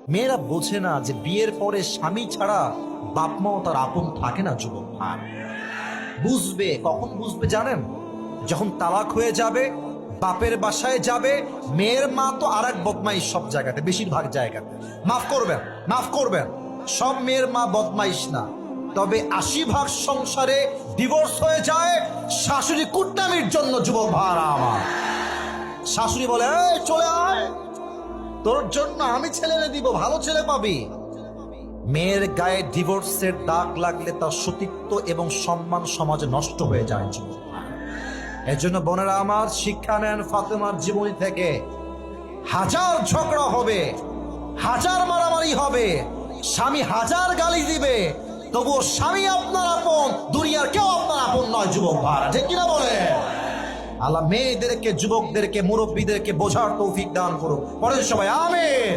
মেয়েরা বোঝে না যে বিয়ের পরে স্বামী ছাড়া বাপ মাও তার আপন থাকে না যুবক। আর বুঝবে কখন বুঝবে জানেন? যখন তালাক হয়ে যাবে, বাপের বাসায় যাবে, মেয়ের মা তো আর এক বদমাইশ সব জায়গাতে, বেশিরভাগ জায়গাতে। মাফ করবেন, মাফ করবেন, সব মেয়ের মা বদমাইশ না, তবে 80% সংসারে ডিভোর্স হয়ে যায় শাশুড়ি কুটনামির জন্য। যুবক ভাড়া আমার, শাশুড়ি বলে এই চলে আয়, তোর জন্য আমি ছেলে এনে দিব, ভালো ছেলে পাবি। মেয়ের গায়ে ডিভোর্সের দাগ লাগলে তার সতীত্ব এবং সম্মান সমাজে নষ্ট হয়ে যায়। এর জন্য বোনেরা আমার, শিক্ষা নেন ফাতেমার জীবনী থেকে। হাজার ঝগড়া হবে, হাজার মারামারি হবে, স্বামী হাজার গালি দিবে, তবুও স্বামী আপনার আপন, দুনিয়ার কেউ আপনার আপন নয়। যুবক ভাড়া ঠিক কিনা বলে? আল্লাহ মেয়েদেরকে, যুবকদেরকে, মুরব্বীদেরকে বোঝার তৌফিক দান করুক। পরের সবাই আমিন।